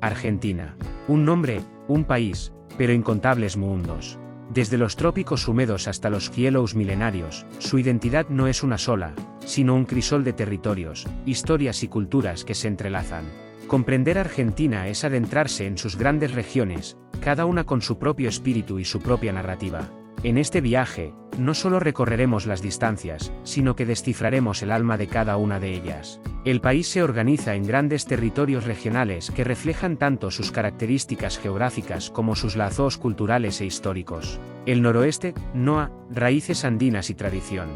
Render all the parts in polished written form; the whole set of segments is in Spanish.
Argentina. Un nombre, un país, pero incontables mundos. Desde los trópicos húmedos hasta los cielos milenarios, su identidad no es una sola, sino un crisol de territorios, historias y culturas que se entrelazan. Comprender Argentina es adentrarse en sus grandes regiones, cada una con su propio espíritu y su propia narrativa. En este viaje, no solo recorreremos las distancias, sino que descifraremos el alma de cada una de ellas. El país se organiza en grandes territorios regionales que reflejan tanto sus características geográficas como sus lazos culturales e históricos. El noroeste, NOA, raíces andinas y tradición.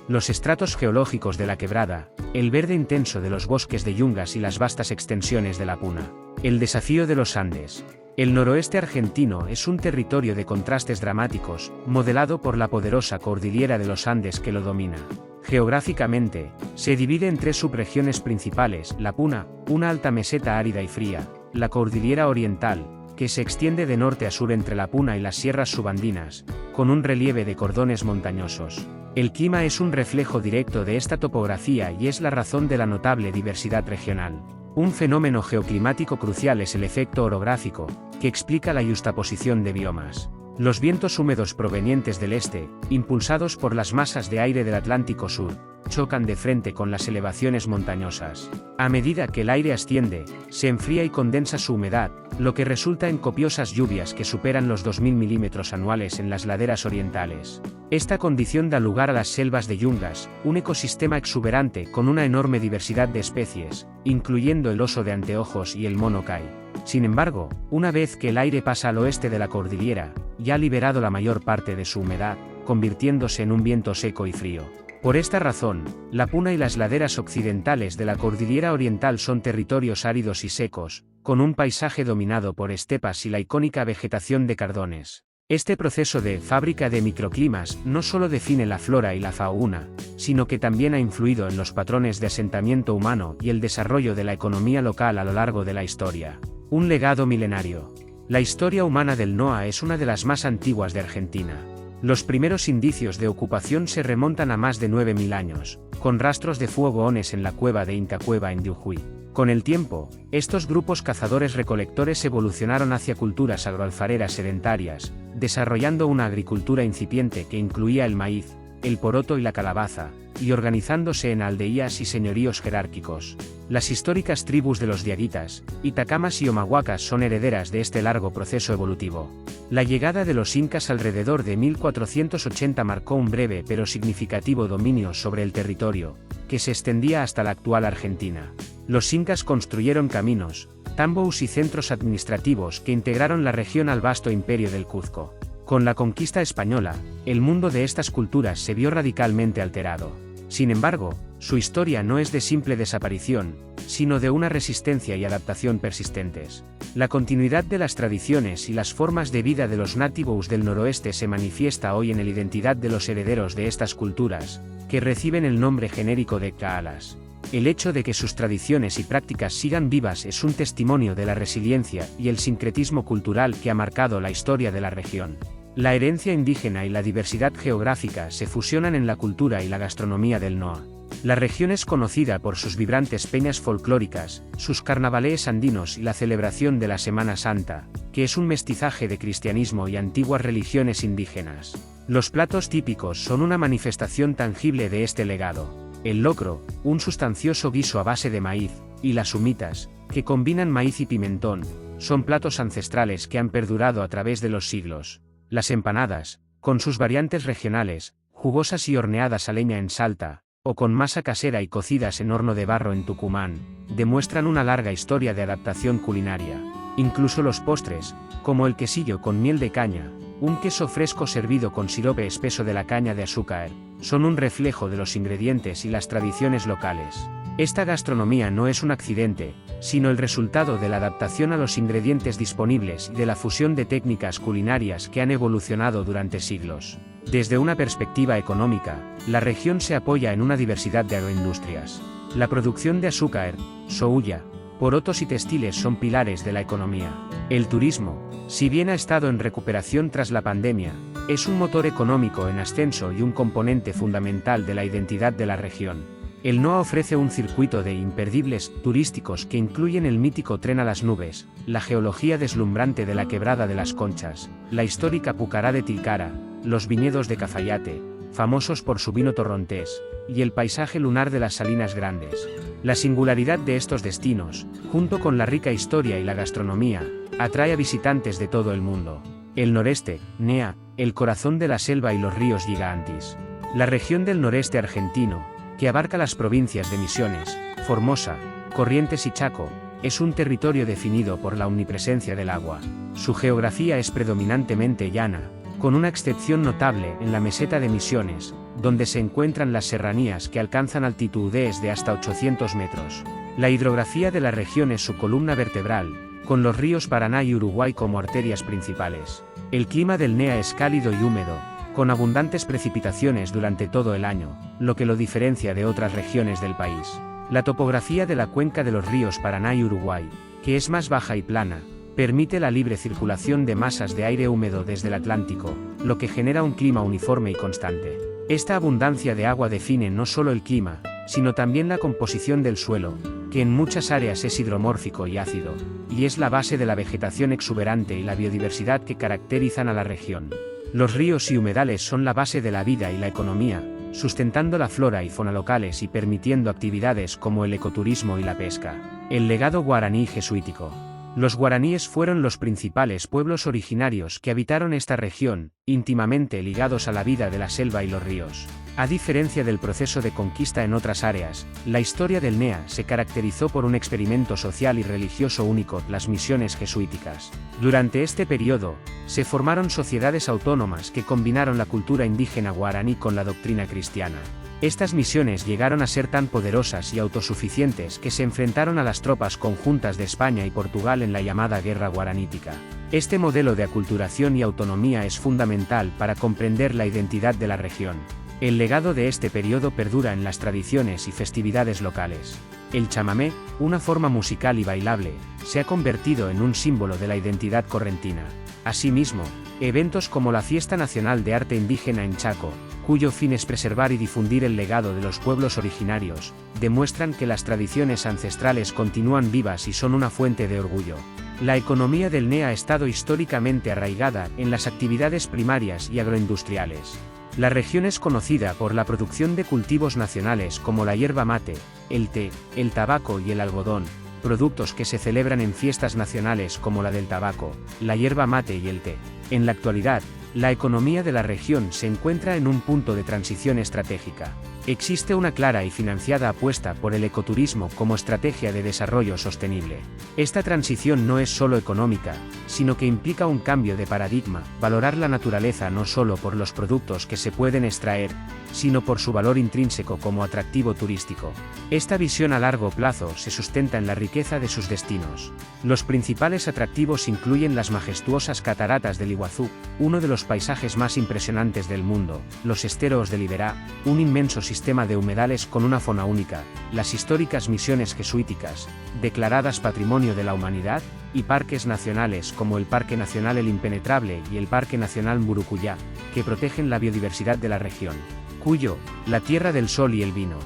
Los estratos geológicos de la Quebrada, el verde intenso de los bosques de yungas y las vastas extensiones de la Puna. El desafío de los Andes. El noroeste argentino es un territorio de contrastes dramáticos, modelado por la poderosa cordillera de los Andes que lo domina. Geográficamente, se divide en tres subregiones principales: la Puna, una alta meseta árida y fría; la cordillera oriental, que se extiende de norte a sur entre la Puna y las sierras subandinas, con un relieve de cordones montañosos. El clima es un reflejo directo de esta topografía y es la razón de la notable diversidad regional. Un fenómeno geoclimático crucial es el efecto orográfico, que explica la yuxtaposición de biomas. Los vientos húmedos provenientes del este, impulsados por las masas de aire del Atlántico Sur, chocan de frente con las elevaciones montañosas. A medida que el aire asciende, se enfría y condensa su humedad, lo que resulta en copiosas lluvias que superan los 2000 milímetros anuales en las laderas orientales. Esta condición da lugar a las selvas de yungas, un ecosistema exuberante con una enorme diversidad de especies, incluyendo el oso de anteojos y el mono cay. Sin embargo, una vez que el aire pasa al oeste de la cordillera, ya ha liberado la mayor parte de su humedad, convirtiéndose en un viento seco y frío. Por esta razón, la Puna y las laderas occidentales de la cordillera oriental son territorios áridos y secos, con un paisaje dominado por estepas y la icónica vegetación de cardones. Este proceso de fábrica de microclimas no solo define la flora y la fauna, sino que también ha influido en los patrones de asentamiento humano y el desarrollo de la economía local a lo largo de la historia. Un legado milenario. La historia humana del NOA es una de las más antiguas de Argentina. Los primeros indicios de ocupación se remontan a más de 9000 años, con rastros de fuegones en la cueva de Inca Cueva en Jujuy. Con el tiempo, estos grupos cazadores-recolectores evolucionaron hacia culturas agroalfareras sedentarias, desarrollando una agricultura incipiente que incluía el maíz, el poroto y la calabaza, y organizándose en aldeías y señoríos jerárquicos. Las históricas tribus de los diaguitas, itacamas y omahuacas son herederas de este largo proceso evolutivo. La llegada de los incas alrededor de 1480 marcó un breve pero significativo dominio sobre el territorio, que se extendía hasta la actual Argentina. Los incas construyeron caminos, tambos y centros administrativos que integraron la región al vasto imperio del Cuzco. Con la conquista española, el mundo de estas culturas se vio radicalmente alterado. Sin embargo, su historia no es de simple desaparición, sino de una resistencia y adaptación persistentes. La continuidad de las tradiciones y las formas de vida de los nativos del noroeste se manifiesta hoy en la identidad de los herederos de estas culturas, que reciben el nombre genérico de Kaalas. El hecho de que sus tradiciones y prácticas sigan vivas es un testimonio de la resiliencia y el sincretismo cultural que ha marcado la historia de la región. La herencia indígena y la diversidad geográfica se fusionan en la cultura y la gastronomía del NOA. La región es conocida por sus vibrantes peñas folclóricas, sus carnavales andinos y la celebración de la Semana Santa, que es un mestizaje de cristianismo y antiguas religiones indígenas. Los platos típicos son una manifestación tangible de este legado. El locro, un sustancioso guiso a base de maíz, y las humitas, que combinan maíz y pimentón, son platos ancestrales que han perdurado a través de los siglos. Las empanadas, con sus variantes regionales, jugosas y horneadas a leña en Salta, o con masa casera y cocidas en horno de barro en Tucumán, demuestran una larga historia de adaptación culinaria. Incluso los postres, como el quesillo con miel de caña, un queso fresco servido con sirope espeso de la caña de azúcar, son un reflejo de los ingredientes y las tradiciones locales. Esta gastronomía no es un accidente, sino el resultado de la adaptación a los ingredientes disponibles y de la fusión de técnicas culinarias que han evolucionado durante siglos. Desde una perspectiva económica, la región se apoya en una diversidad de agroindustrias. La producción de azúcar, soja, porotos y textiles son pilares de la economía. El turismo, si bien ha estado en recuperación tras la pandemia, es un motor económico en ascenso y un componente fundamental de la identidad de la región. El NOA ofrece un circuito de imperdibles turísticos que incluyen el mítico tren a las nubes, la geología deslumbrante de la Quebrada de las Conchas, la histórica Pucará de Tilcara, los viñedos de Cafayate, famosos por su vino torrontés, y el paisaje lunar de las Salinas Grandes. La singularidad de estos destinos, junto con la rica historia y la gastronomía, atrae a visitantes de todo el mundo. El noreste, NEA, el corazón de la selva y los ríos gigantes. La región del noreste argentino, que abarca las provincias de Misiones, Formosa, Corrientes y Chaco, es un territorio definido por la omnipresencia del agua. Su geografía es predominantemente llana, con una excepción notable en la meseta de Misiones, donde se encuentran las serranías que alcanzan altitudes de hasta 800 metros. La hidrografía de la región es su columna vertebral, con los ríos Paraná y Uruguay como arterias principales. El clima del NEA es cálido y húmedo, con abundantes precipitaciones durante todo el año, lo que lo diferencia de otras regiones del país. La topografía de la cuenca de los ríos Paraná y Uruguay, que es más baja y plana, permite la libre circulación de masas de aire húmedo desde el Atlántico, lo que genera un clima uniforme y constante. Esta abundancia de agua define no solo el clima, sino también la composición del suelo, que en muchas áreas es hidromórfico y ácido, y es la base de la vegetación exuberante y la biodiversidad que caracterizan a la región. Los ríos y humedales son la base de la vida y la economía, sustentando la flora y fauna locales y permitiendo actividades como el ecoturismo y la pesca. El legado guaraní jesuítico. Los guaraníes fueron los principales pueblos originarios que habitaron esta región, íntimamente ligados a la vida de la selva y los ríos. A diferencia del proceso de conquista en otras áreas, la historia del NEA se caracterizó por un experimento social y religioso único, las misiones jesuíticas. Durante este periodo, se formaron sociedades autónomas que combinaron la cultura indígena guaraní con la doctrina cristiana. Estas misiones llegaron a ser tan poderosas y autosuficientes que se enfrentaron a las tropas conjuntas de España y Portugal en la llamada Guerra Guaranítica. Este modelo de aculturación y autonomía es fundamental para comprender la identidad de la región. El legado de este periodo perdura en las tradiciones y festividades locales. El chamamé, una forma musical y bailable, se ha convertido en un símbolo de la identidad correntina. Asimismo, eventos como la Fiesta Nacional de Arte Indígena en Chaco, cuyo fin es preservar y difundir el legado de los pueblos originarios, demuestran que las tradiciones ancestrales continúan vivas y son una fuente de orgullo. La economía del NEA ha estado históricamente arraigada en las actividades primarias y agroindustriales. La región es conocida por la producción de cultivos nacionales como la yerba mate, el té, el tabaco y el algodón, productos que se celebran en fiestas nacionales como la del tabaco, la yerba mate y el té. En la actualidad, la economía de la región se encuentra en un punto de transición estratégica. Existe una clara y financiada apuesta por el ecoturismo como estrategia de desarrollo sostenible. Esta transición no es solo económica, sino que implica un cambio de paradigma, valorar la naturaleza no solo por los productos que se pueden extraer, sino por su valor intrínseco como atractivo turístico. Esta visión a largo plazo se sustenta en la riqueza de sus destinos. Los principales atractivos incluyen las majestuosas cataratas del Iguazú, uno de los paisajes más impresionantes del mundo, los esteros del Iberá, un inmenso sistema de humedales con una fauna única, las históricas misiones jesuíticas, declaradas Patrimonio de la Humanidad, y parques nacionales como el Parque Nacional El Impenetrable y el Parque Nacional Murucuyá, que protegen la biodiversidad de la región. Cuyo, la tierra del sol y el vino.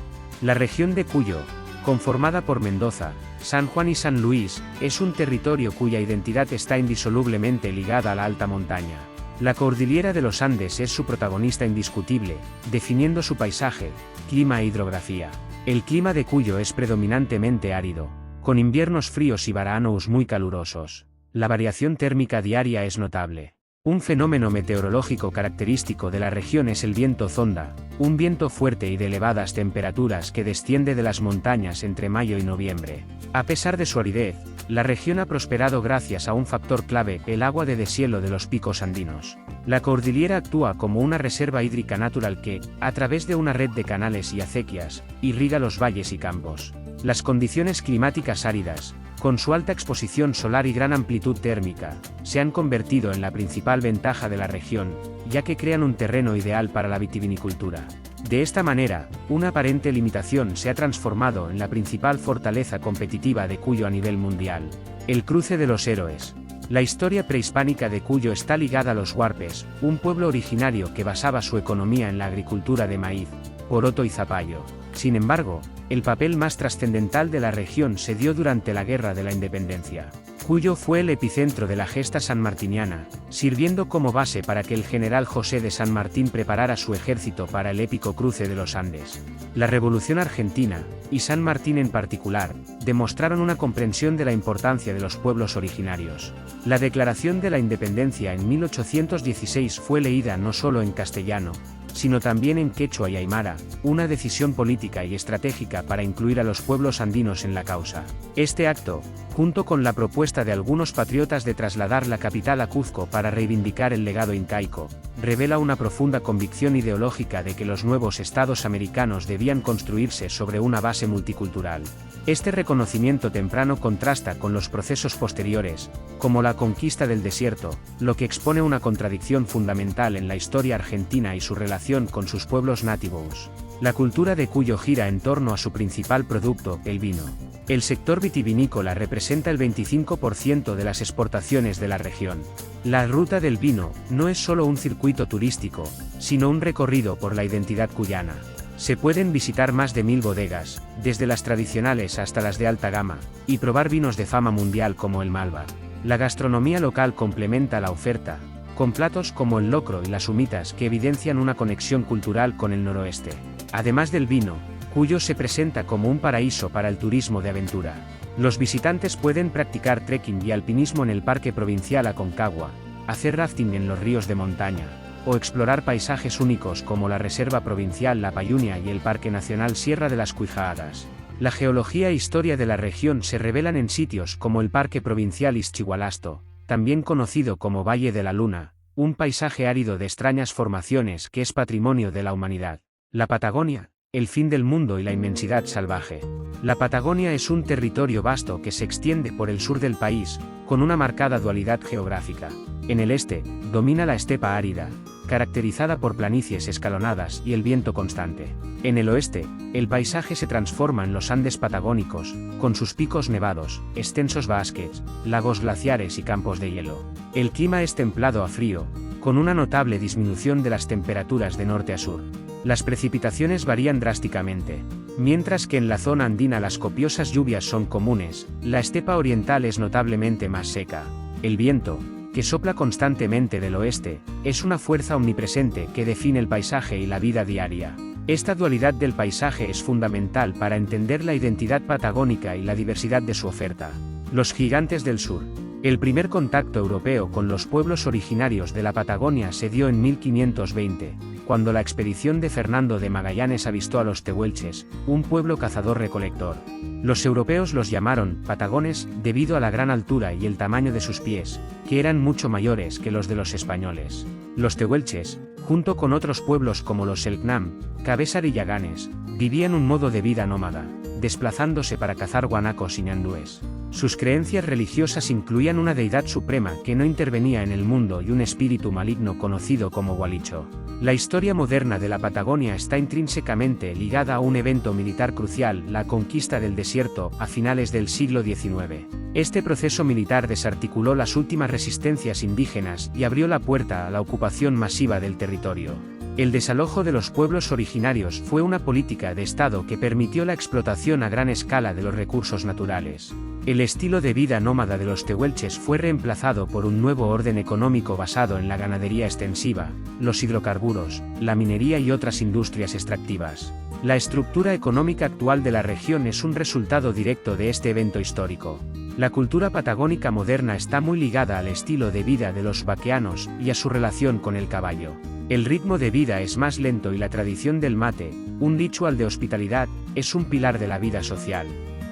La región de Cuyo, conformada por Mendoza, San Juan y San Luis, es un territorio cuya identidad está indisolublemente ligada a la alta montaña. La cordillera de los Andes es su protagonista indiscutible, definiendo su paisaje, clima e hidrografía. El clima de Cuyo es predominantemente árido, con inviernos fríos y veranos muy calurosos. La variación térmica diaria es notable. Un fenómeno meteorológico característico de la región es el viento zonda, un viento fuerte y de elevadas temperaturas que desciende de las montañas entre mayo y noviembre. A pesar de su aridez, la región ha prosperado gracias a un factor clave, el agua de deshielo de los picos andinos. La cordillera actúa como una reserva hídrica natural que, a través de una red de canales y acequias, irriga los valles y campos. Las condiciones climáticas áridas, con su alta exposición solar y gran amplitud térmica, se han convertido en la principal ventaja de la región, ya que crean un terreno ideal para la vitivinicultura. De esta manera, una aparente limitación se ha transformado en la principal fortaleza competitiva de Cuyo a nivel mundial. El cruce de los héroes. La historia prehispánica de Cuyo está ligada a los huarpes, un pueblo originario que basaba su economía en la agricultura de maíz, poroto y zapallo. Sin embargo, el papel más trascendental de la región se dio durante la Guerra de la Independencia. Cuyo fue el epicentro de la gesta sanmartiniana, sirviendo como base para que el general José de San Martín preparara su ejército para el épico cruce de los Andes. La Revolución Argentina, y San Martín en particular, demostraron una comprensión de la importancia de los pueblos originarios. La Declaración de la Independencia en 1816 fue leída no solo en castellano, sino también en quechua y aymara, una decisión política y estratégica para incluir a los pueblos andinos en la causa. Este acto, junto con la propuesta de algunos patriotas de trasladar la capital a Cuzco para reivindicar el legado incaico, revela una profunda convicción ideológica de que los nuevos estados americanos debían construirse sobre una base multicultural. Este reconocimiento temprano contrasta con los procesos posteriores, como la conquista del desierto, lo que expone una contradicción fundamental en la historia argentina y su relación con sus pueblos nativos. La cultura de Cuyo gira en torno a su principal producto, el vino. El sector vitivinícola representa el 25% de las exportaciones de la región. La Ruta del Vino no es solo un circuito turístico, sino un recorrido por la identidad cuyana. Se pueden visitar más de 1000 bodegas, desde las tradicionales hasta las de alta gama, y probar vinos de fama mundial como el Malvar. La gastronomía local complementa la oferta, con platos como el locro y las humitas que evidencian una conexión cultural con el noroeste. Además del vino, Cuyo se presenta como un paraíso para el turismo de aventura. Los visitantes pueden practicar trekking y alpinismo en el Parque Provincial Aconcagua, hacer rafting en los ríos de montaña, o explorar paisajes únicos como la Reserva Provincial La Payunia y el Parque Nacional Sierra de las Cuijadas. La geología e historia de la región se revelan en sitios como el Parque Provincial Ixchigualasto, también conocido como Valle de la Luna, un paisaje árido de extrañas formaciones que es patrimonio de la humanidad. La Patagonia, el fin del mundo y la inmensidad salvaje. La Patagonia es un territorio vasto que se extiende por el sur del país, con una marcada dualidad geográfica. En el este, domina la estepa árida, caracterizada por planicies escalonadas y el viento constante. En el oeste, el paisaje se transforma en los Andes patagónicos, con sus picos nevados, extensos bosques, lagos glaciares y campos de hielo. El clima es templado a frío, con una notable disminución de las temperaturas de norte a sur. Las precipitaciones varían drásticamente. Mientras que en la zona andina las copiosas lluvias son comunes, la estepa oriental es notablemente más seca. El viento, que sopla constantemente del oeste, es una fuerza omnipresente que define el paisaje y la vida diaria. Esta dualidad del paisaje es fundamental para entender la identidad patagónica y la diversidad de su oferta. Los gigantes del sur. El primer contacto europeo con los pueblos originarios de la Patagonia se dio en 1520, cuando la expedición de Fernando de Magallanes avistó a los tehuelches, un pueblo cazador-recolector. Los europeos los llamaron patagones debido a la gran altura y el tamaño de sus pies, que eran mucho mayores que los de los españoles. Los tehuelches, junto con otros pueblos como los Selknam, Cabésar y Yaganes, vivían un modo de vida nómada, desplazándose para cazar guanacos y ñandúes. Sus creencias religiosas incluían una deidad suprema que no intervenía en el mundo y un espíritu maligno conocido como Hualicho. La historia moderna de la Patagonia está intrínsecamente ligada a un evento militar crucial, la conquista del desierto, a finales del siglo XIX. Este proceso militar desarticuló las últimas resistencias indígenas y abrió la puerta a la ocupación masiva del territorio. El desalojo de los pueblos originarios fue una política de Estado que permitió la explotación a gran escala de los recursos naturales. El estilo de vida nómada de los tehuelches fue reemplazado por un nuevo orden económico basado en la ganadería extensiva, los hidrocarburos, la minería y otras industrias extractivas. La estructura económica actual de la región es un resultado directo de este evento histórico. La cultura patagónica moderna está muy ligada al estilo de vida de los vaqueanos y a su relación con el caballo. El ritmo de vida es más lento y la tradición del mate, un ritual de hospitalidad, es un pilar de la vida social.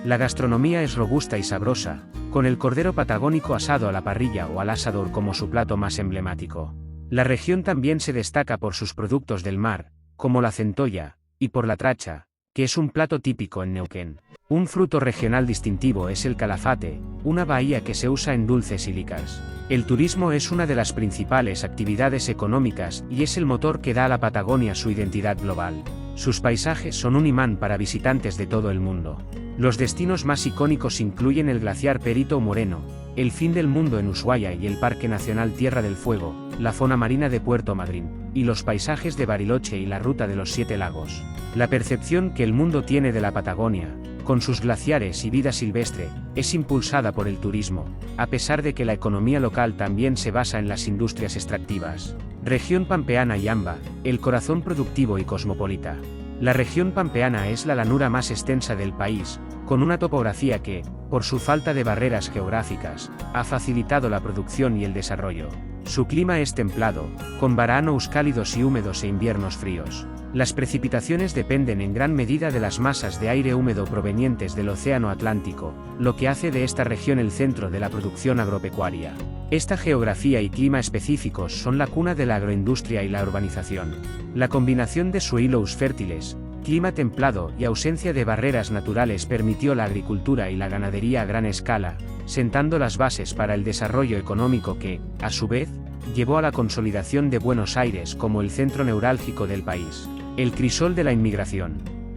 La gastronomía es robusta y sabrosa, con el cordero patagónico asado a la parrilla o al asador como su plato más emblemático. La región también se destaca por sus productos del mar, como la centolla, y por la tracha, que es un plato típico en Neuquén. Un fruto regional distintivo es el calafate, una bahía que se usa en dulces y licas. El turismo es una de las principales actividades económicas y es el motor que da a la Patagonia su identidad global. Sus paisajes son un imán para visitantes de todo el mundo. Los destinos más icónicos incluyen el glaciar Perito Moreno, el fin del mundo en Ushuaia y el Parque Nacional Tierra del Fuego, la zona marina de Puerto Madryn. y los paisajes de Bariloche y la ruta de los 7 lagos. La percepción que el mundo tiene de la Patagonia, con sus glaciares y vida silvestre, es impulsada por el turismo, a pesar de que la economía local también se basa en las industrias extractivas. Región pampeana y AMBA, el corazón productivo y cosmopolita. La región pampeana es la llanura más extensa del país, con una topografía que, por su falta de barreras geográficas, ha facilitado la producción y el desarrollo. Su clima es templado, con veranos cálidos y húmedos e inviernos fríos. Las precipitaciones dependen en gran medida de las masas de aire húmedo provenientes del Océano Atlántico, lo que hace de esta región el centro de la producción agropecuaria. Esta geografía y clima específicos son la cuna de la agroindustria y la urbanización. La combinación de suelos fértiles, clima templado y ausencia de barreras naturales permitió la agricultura y la ganadería a gran escala, sentando las bases para el desarrollo económico que, a su vez, llevó a la consolidación de Buenos Aires como el centro neurálgico del país. El crisol de la inmigración.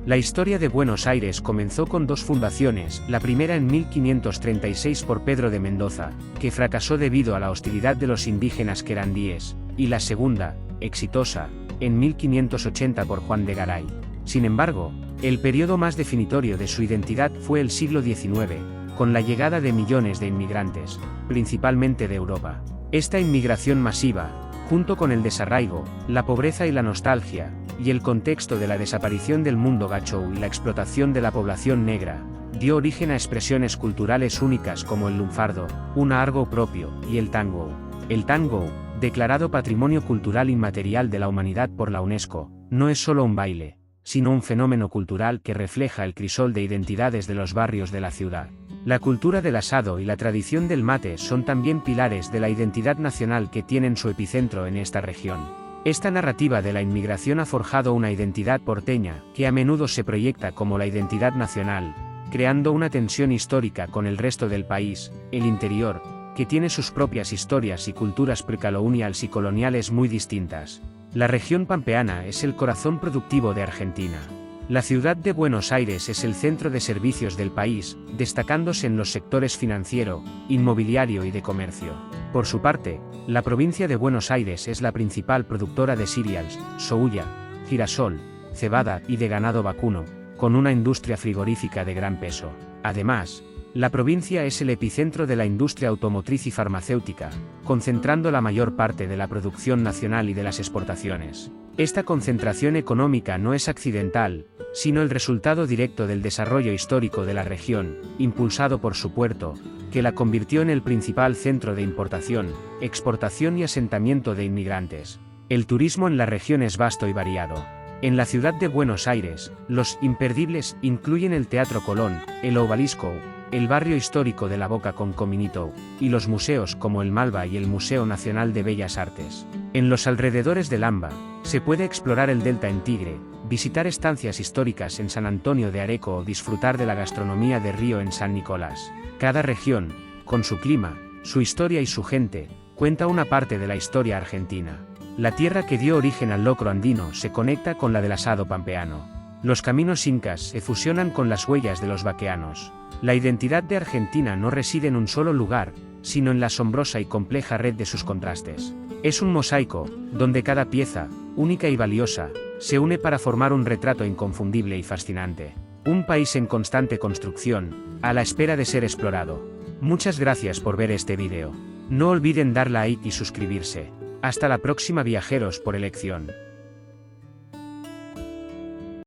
La historia de Buenos Aires comenzó con 2 fundaciones, la primera en 1536 por Pedro de Mendoza, que fracasó debido a la hostilidad de los indígenas querandíes, y la segunda, exitosa, en 1580 por Juan de Garay. Sin embargo, el periodo más definitorio de su identidad fue el siglo XIX, con la llegada de millones de inmigrantes, principalmente de Europa. Esta inmigración masiva, junto con el desarraigo, la pobreza y la nostalgia, y el contexto de la desaparición del mundo gaucho y la explotación de la población negra, dio origen a expresiones culturales únicas como el lunfardo, un argot propio, y el tango. El tango, declarado Patrimonio Cultural Inmaterial de la Humanidad por la UNESCO, no es solo un baile, sino un fenómeno cultural que refleja el crisol de identidades de los barrios de la ciudad. La cultura del asado y la tradición del mate son también pilares de la identidad nacional que tienen su epicentro en esta región. Esta narrativa de la inmigración ha forjado una identidad porteña, que a menudo se proyecta como la identidad nacional, creando una tensión histórica con el resto del país, el interior, que tiene sus propias historias y culturas precoloniales y coloniales muy distintas. La región pampeana es el corazón productivo de Argentina. La ciudad de Buenos Aires es el centro de servicios del país, destacándose en los sectores financiero, inmobiliario y de comercio. Por su parte, la provincia de Buenos Aires es la principal productora de cereals, soja, girasol, cebada y de ganado vacuno, con una industria frigorífica de gran peso. Además, la provincia es el epicentro de la industria automotriz y farmacéutica, concentrando la mayor parte de la producción nacional y de las exportaciones. Esta concentración económica no es accidental, sino el resultado directo del desarrollo histórico de la región, impulsado por su puerto, que la convirtió en el principal centro de importación, exportación y asentamiento de inmigrantes. El turismo en la región es vasto y variado. En la ciudad de Buenos Aires, los imperdibles incluyen el Teatro Colón, el Obelisco, el barrio histórico de La Boca con Cominito, y los museos como el Malva y el Museo Nacional de Bellas Artes. En los alrededores del AMBA, se puede explorar el Delta en Tigre, visitar estancias históricas en San Antonio de Areco o disfrutar de la gastronomía de Río en San Nicolás. Cada región, con su clima, su historia y su gente, cuenta una parte de la historia argentina. La tierra que dio origen al locro andino se conecta con la del asado pampeano. Los caminos incas se fusionan con las huellas de los vaqueanos. La identidad de Argentina no reside en un solo lugar, sino en la asombrosa y compleja red de sus contrastes. Es un mosaico, donde cada pieza, única y valiosa, se une para formar un retrato inconfundible y fascinante. Un país en constante construcción, a la espera de ser explorado. Muchas gracias por ver este video. No olviden dar like y suscribirse. Hasta la próxima, viajeros por elección.